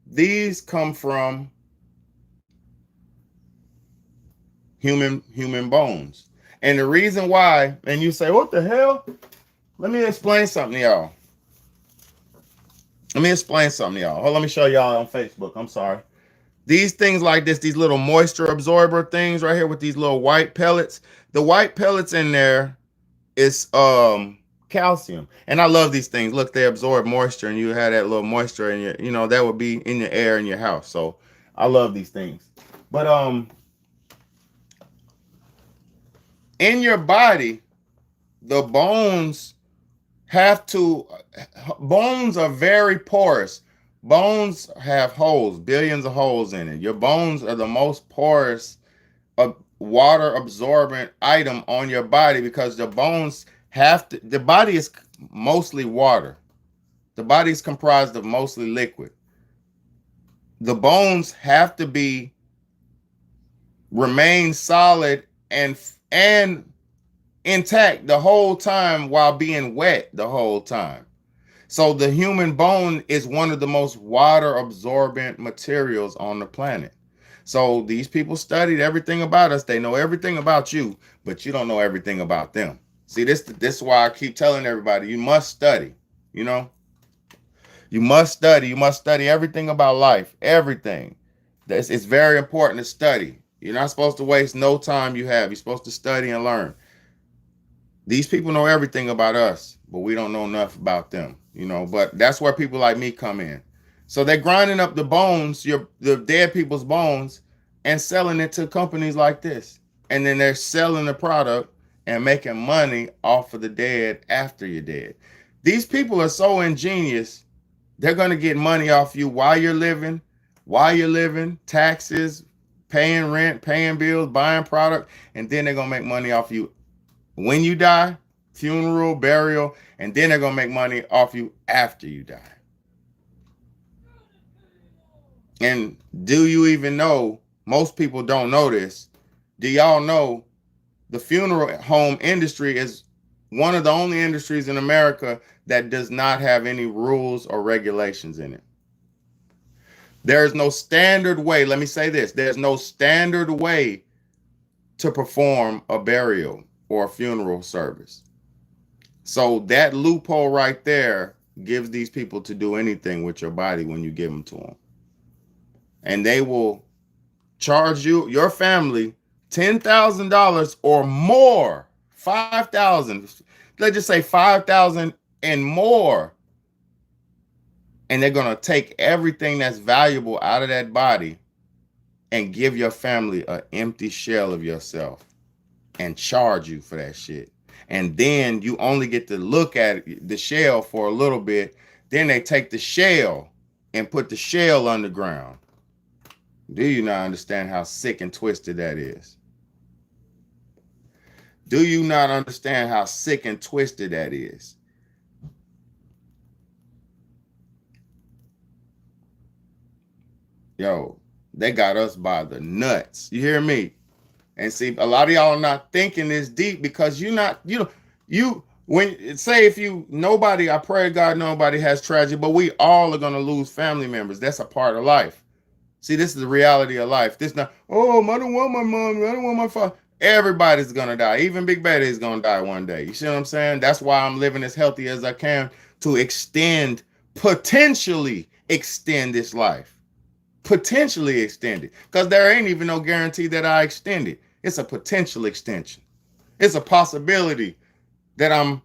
these come from human bones. And the reason why, and you say, what the hell? Let me explain something to y'all. Let me explain something to y'all. Hold on, let me show y'all on Facebook. I'm sorry. These things like this, these little moisture absorber things right here with these little white pellets, the white pellets in there is calcium. And I love these things. Look, they absorb moisture, and you have that little moisture in your, you know, that would be in the air in your house. So I love these things. But in your body, the bones bones are very porous. Bones have holes, billions of holes in it. Your bones are the most porous water absorbent item on your body, because the bones the body is mostly water. The body is comprised of mostly liquid. The bones have to remain solid and intact the whole time while being wet the whole time. So the human bone is one of the most water absorbent materials on the planet. So these people studied everything about us. They know everything about you, but you don't know everything about them. See, this is why I keep telling everybody, you must study, you know? You must study. You must study everything about life, everything. It's very important to study. You're not supposed to waste no time you have. You're supposed to study and learn. These people know everything about us, but we don't know enough about them, you know? But that's where people like me come in. So they're grinding up the bones, the dead people's bones, and selling it to companies like this. And then they're selling the product and making money off of the dead after you're dead. These people are so ingenious. They're going to get money off you while you're living, taxes, paying rent, paying bills, buying product, and then they're going to make money off you when you die, funeral, burial, and then they're going to make money off you after you die. And do you even know, most people don't know this, do y'all know the funeral home industry is one of the only industries in America that does not have any rules or regulations in it? There is no standard way, let me say this, there's no standard way to perform a burial or a funeral service. So that loophole right there gives these people to do anything with your body when you give them to them. And they will charge you, your family, $10,000 or more, $5,000. Let's just say $5,000 and more. And they're going to take everything that's valuable out of that body and give your family an empty shell of yourself and charge you for that shit. And then you only get to look at the shell for a little bit. Then they take the shell and put the shell underground. Do you not understand how sick and twisted that is? Do you not understand how sick and twisted that is? Yo, they got us by the nuts. You hear me? And see, a lot of y'all are not thinking this deep because when say if nobody, I pray to God nobody has tragedy, but we all are going to lose family members. That's a part of life. See, this is the reality of life. This not, oh, I don't want my mom, I don't want my father. Everybody's gonna die. Even Big Betty is gonna die one day. You see what I'm saying? That's why I'm living as healthy as I can to extend, potentially extend this life. Potentially extend it. Because there ain't even no guarantee that I extend it. It's a potential extension. It's a possibility that I'm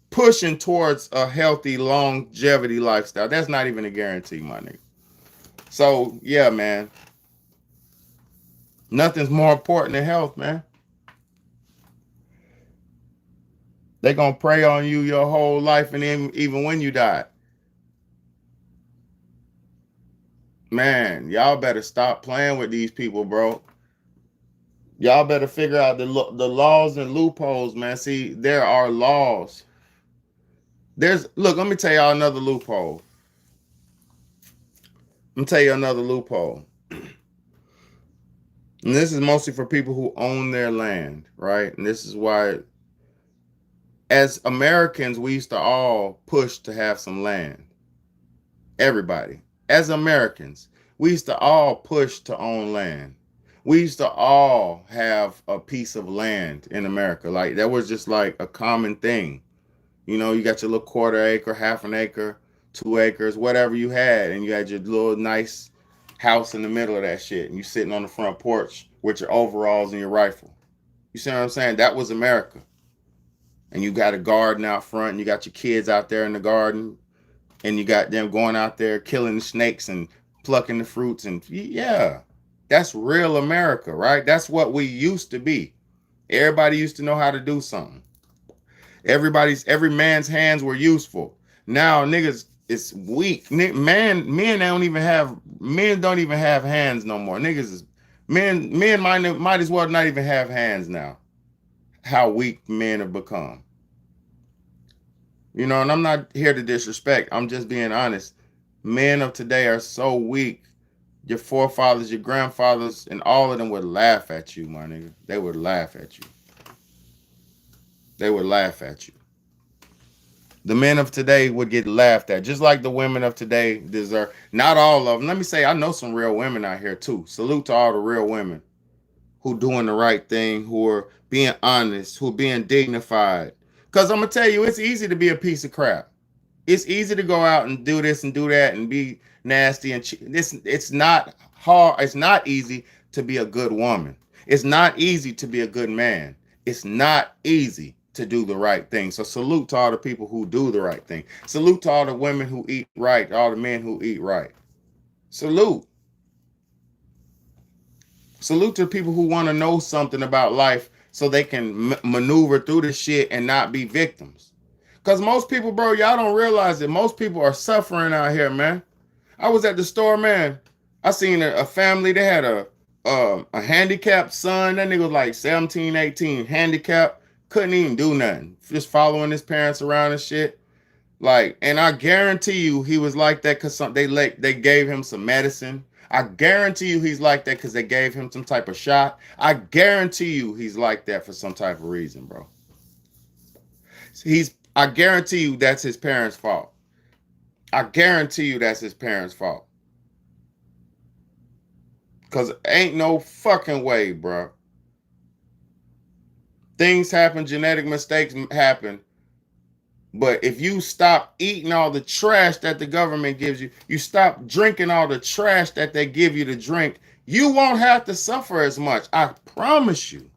pushing towards a healthy longevity lifestyle. That's not even a guarantee, my nigga. So yeah, man. Nothing's more important than health, man. They're gonna prey on you your whole life, and then even when you die. Man, y'all better stop playing with these people, bro. Y'all better figure out the laws and loopholes, man. See, there are laws. Look, let me tell y'all another loophole. And this is mostly for people who own their land, right? And this is why, as Americans, we used to all push to have some land. Everybody. As Americans, we used to all push to own land. We used to all have a piece of land in America. Like, that was just like a common thing. You know, you got your little quarter acre, half an acre, 2 acres, whatever you had. And you had your little nice house in the middle of that shit. And you sitting on the front porch with your overalls and your rifle. You see what I'm saying? That was America. And you got a garden out front, and you got your kids out there in the garden, and you got them going out there killing the snakes and plucking the fruits. And yeah, that's real America, right? That's what we used to be. Everybody used to know how to do something. Every man's hands were useful. Now niggas, it's weak. Men don't even have hands no more. Niggas is men might as well not even have hands now. How weak men have become. You know, and I'm not here to disrespect. I'm just being honest. Men of today are so weak. Your forefathers, your grandfathers, and all of them would laugh at you, my nigga. They would laugh at you. They would laugh at you. The men of today would get laughed at, just like the women of today deserve. Not all of them. Let me say, I know some real women out here too. Salute to all the real women who doing the right thing, who are being honest, who are being dignified. Because I'm going to tell you, it's easy to be a piece of crap. It's easy to go out and do this and do that and be nasty. And it's not hard. It's not easy to be a good woman. It's not easy to be a good man. It's not easy to do the right thing. So salute to all the people who do the right thing. Salute to all the women who eat right, all the men who eat right. Salute. Salute to people who want to know something about life so they can maneuver through the shit and not be victims. Because most people, bro, y'all don't realize that most people are suffering out here, man. I was at the store, man. I seen a family. They had a handicapped son. That nigga was like 17, 18, handicapped. Couldn't even do nothing. Just following his parents around and shit. Like, and I guarantee you he was like that because they gave him some medicine. I guarantee you he's like that because they gave him some type of shot. I guarantee you he's like that for some type of reason, bro. I guarantee you that's his parents' fault. I guarantee you that's his parents' fault. Because ain't no fucking way, bro. Things happen, genetic mistakes happen. But if you stop eating all the trash that the government gives you, you stop drinking all the trash that they give you to drink, you won't have to suffer as much. I promise you.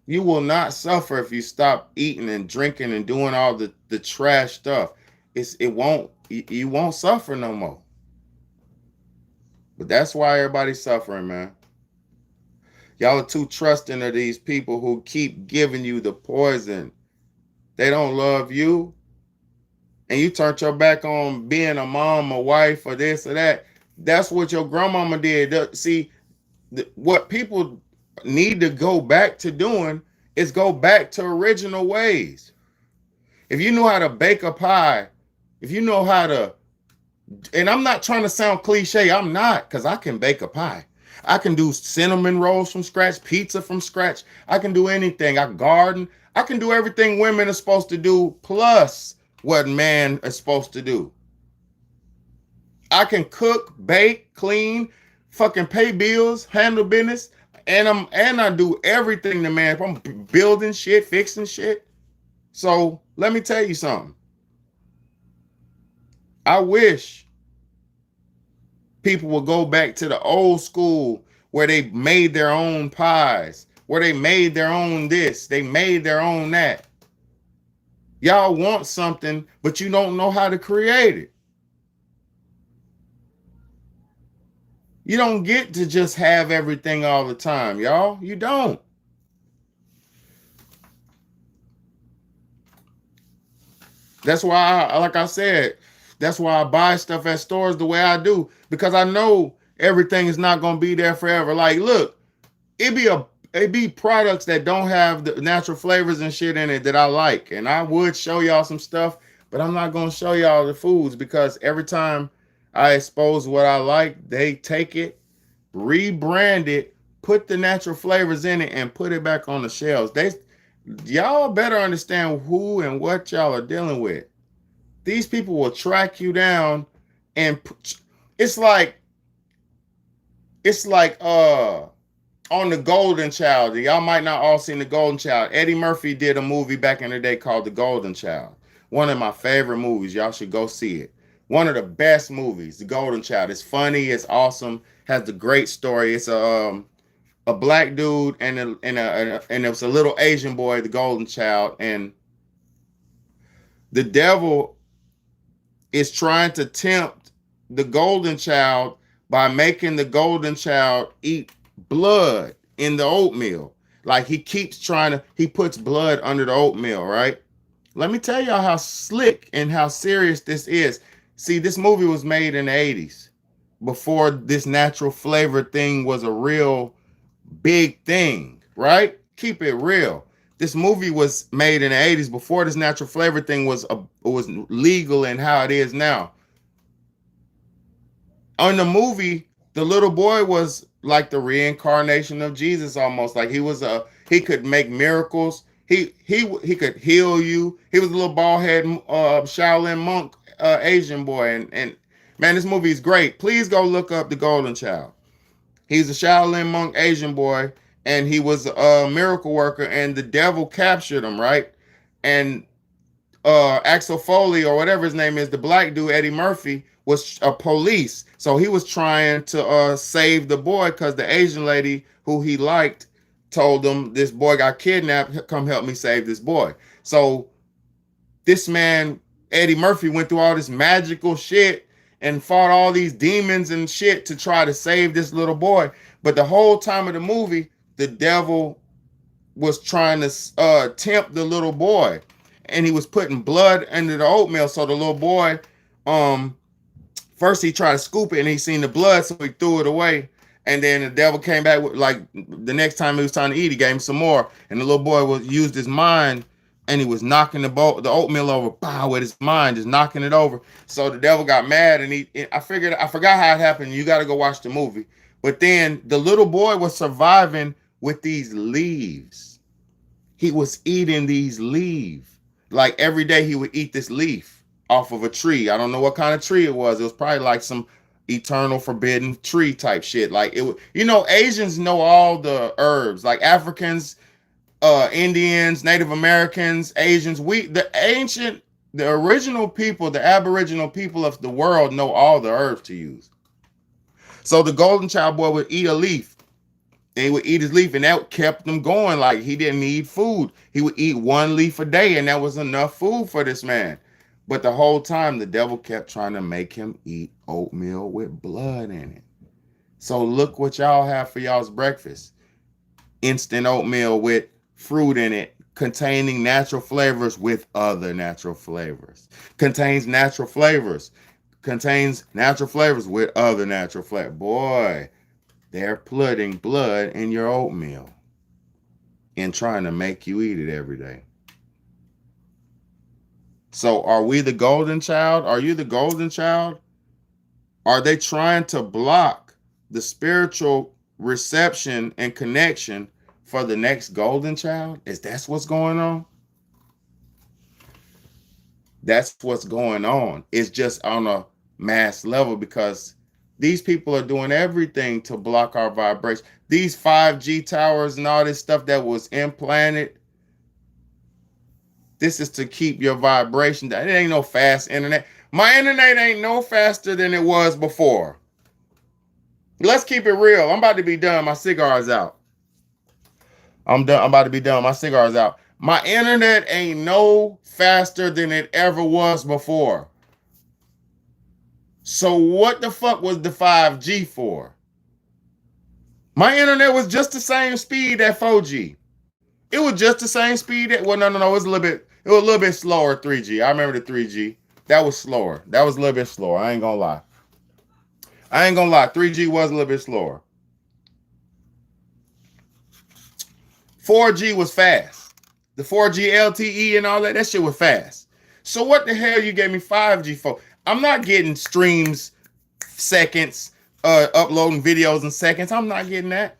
You will not suffer if you stop eating and drinking and doing all the trash stuff. You won't suffer no more. But that's why everybody's suffering, man. Y'all are too trusting of these people who keep giving you the poison. They don't love you. And you turned your back on being a mom, a wife, or this or that. That's what your grandmama did. See, what people need to go back to doing is go back to original ways. If you know how to bake a pie, if you know how to, and I'm not trying to sound cliche, I'm not, because I can bake a pie. I can do cinnamon rolls from scratch, pizza from scratch. I can do anything. I garden. I can do everything women are supposed to do, plus what man is supposed to do. I can cook, bake, clean, fucking pay bills, handle business, and I do everything the man. I'm building shit, fixing shit. So let me tell you something. I wish people would go back to the old school where they made their own pies, where they made their own this, they made their own that. Y'all want something, but you don't know how to create it. You don't get to just have everything all the time, y'all. You don't. That's why, like I said, that's why I buy stuff at stores the way I do, because I know everything is not going to be there forever. Like, look, it be products that don't have the natural flavors and shit in it that I like. And I would show y'all some stuff, but I'm not going to show y'all the foods, because every time I expose what I like, they take it, rebrand it, put the natural flavors in it, and put it back on the shelves. Y'all better understand who and what y'all are dealing with. These people will track you down, and it's like on the Golden Child. Y'all might not all seen the Golden Child. Eddie Murphy did a movie back in the day called The Golden Child. One of my favorite movies. Y'all should go see it. One of the best movies, The Golden Child. It's funny, it's awesome, has the great story. It's a black dude and it was a little Asian boy, the Golden Child, and the devil is trying to tempt the Golden Child by making the Golden Child eat blood in the oatmeal. Like he puts blood under the oatmeal, right? Let me tell y'all how slick and how serious this is. See, this movie was made in the 80s, before this natural flavor thing was a real big thing, right? Keep it real. This movie was made in the 80s before this natural flavor thing was legal and how it is now. On the movie, the little boy was like the reincarnation of Jesus, almost. Like he could make miracles. He could heal you. He was a little bald head Shaolin monk Asian boy, and man, this movie is great. Please go look up The Golden Child. He's a Shaolin monk Asian boy, and he was a miracle worker, and the devil captured him, right? And Axel Foley, or whatever his name is, the black dude, Eddie Murphy, was a police. So he was trying to save the boy, because the Asian lady who he liked told him, this boy got kidnapped, come help me save this boy. So this man, Eddie Murphy, went through all this magical shit and fought all these demons and shit to try to save this little boy. But the whole time of the movie, the devil was trying to tempt the little boy, and he was putting blood under the oatmeal. So the little boy, first he tried to scoop it, and he seen the blood, so he threw it away. And then the devil came back with, like, the next time he was trying to eat, he gave him some more. And the little boy used his mind, and he was knocking the oatmeal over, with his mind, just knocking it over. So the devil got mad, and I forgot how it happened. You got to go watch the movie. But then the little boy was surviving with these leaves. He was eating these leaves. Like every day he would eat this leaf off of a tree. I don't know what kind of tree it was. It was probably like some eternal forbidden tree type shit. Like it, Asians know all the herbs. Like Africans, Indians, Native Americans, Asians, the original people, the Aboriginal people of the world know all the herbs to use. So the Golden Child boy would eat a leaf. And he would eat his leaf, and that kept him going. Like he didn't need food. He would eat one leaf a day, and that was enough food for this man. But the whole time, the devil kept trying to make him eat oatmeal with blood in it. So look what y'all have for y'all's breakfast. Instant oatmeal with fruit in it, containing natural flavors with other natural flavors. Contains natural flavors with other natural flavors. Boy, they're putting blood in your oatmeal and trying to make you eat it every day. So are we the Golden Child? Are you the Golden Child? Are they trying to block the spiritual reception and connection for the next Golden Child? That's what's going on? That's what's going on. It's just on a mass level, because these people are doing everything to block our vibration. These 5G towers and all this stuff that was implanted, this is to keep your vibration down. It ain't no fast internet. My internet ain't no faster than it was before. Let's keep it real. I'm about to be done. My cigar's out. I'm done. I'm about to be done. My cigar's out. My internet ain't no faster than it ever was before. So what the fuck was the 5G for? My internet was just the same speed at 4G. It was just the same speed at, well, no. It was a little bit slower 3G. I remember the 3G. That was slower. That was a little bit slower. I ain't gonna lie. 3G was a little bit slower. 4G was fast. The 4G LTE and all that shit was fast. So what the hell you gave me 5G for? I'm not getting streams seconds, uploading videos in seconds. I'm not getting that.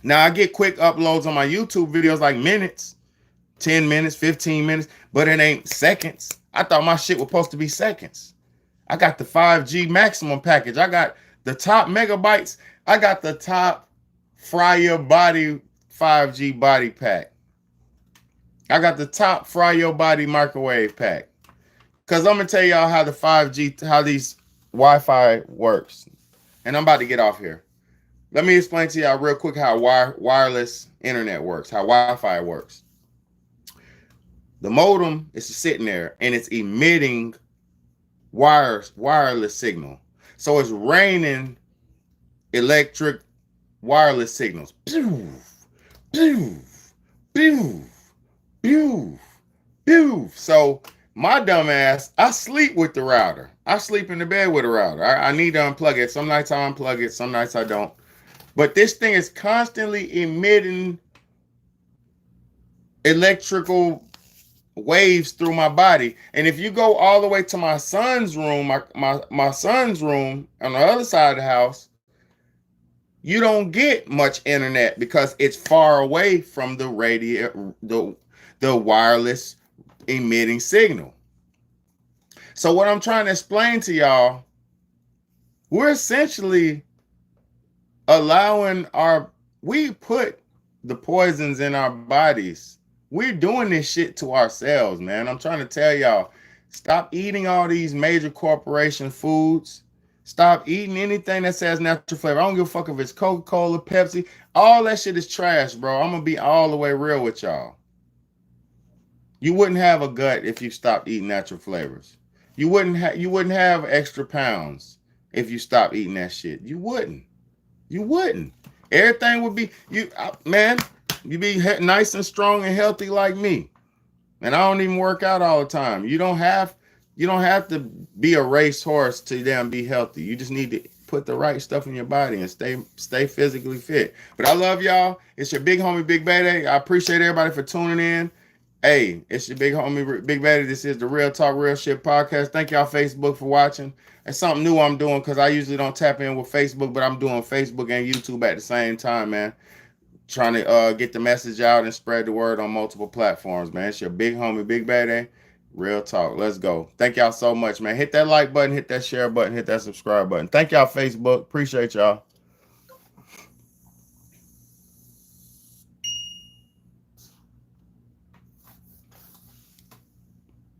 Now I get quick uploads on my YouTube videos, like minutes, 10 minutes, 15 minutes, but it ain't seconds. I thought my shit was supposed to be seconds. I got the 5G maximum package. I got the top megabytes. I got the top fry your body 5G body pack. I got the top fry your body microwave pack. Because I'm going to tell y'all how the 5G, how these Wi-Fi works. And I'm about to get off here. Let me explain to y'all real quick how wireless internet works, how Wi-Fi works. The modem is sitting there and it's emitting wireless signal. So it's raining electric wireless signals. Pew, pew, pew, pew, pew. So my dumb ass, I sleep with the router. I sleep in the bed with a router. I need to unplug it. Some nights I unplug it, some nights I don't. But this thing is constantly emitting electrical waves through my body. And if you go all the way to my son's room, my son's room on the other side of the house, you don't get much internet because it's far away from the radio, the wireless emitting signal. So what I'm trying to explain to y'all, we're essentially allowing we put the poisons in our bodies. We're doing this shit to ourselves, man. I'm trying to tell y'all, stop eating all these major corporation foods. Stop eating anything that says natural flavor. I don't give a fuck if it's Coca-Cola, Pepsi. All that shit is trash, bro. I'm going to be all the way real with y'all. You wouldn't have a gut if you stopped eating natural flavors. You wouldn't have extra pounds if you stopped eating that shit. You wouldn't. Everything would be, man, you'd be nice and strong and healthy like me. And I don't even work out all the time. You don't have to be a racehorse to then be healthy. You just need to put the right stuff in your body and stay physically fit. But I love y'all. It's your big homie, Big Baddie. I appreciate everybody for tuning in. Hey, it's your big homie, Big Baddie. This is the Real Talk Real Shit podcast. Thank y'all, Facebook, for watching. It's something new I'm doing because I usually don't tap in with Facebook, but I'm doing Facebook and YouTube at the same time, man. Trying to get the message out and spread the word on multiple platforms, man. It's your big homie, Big Baddie. Real talk. Let's go. Thank y'all so much, man. Hit that like button, hit that share button, hit that subscribe button. Thank y'all, Facebook. Appreciate y'all.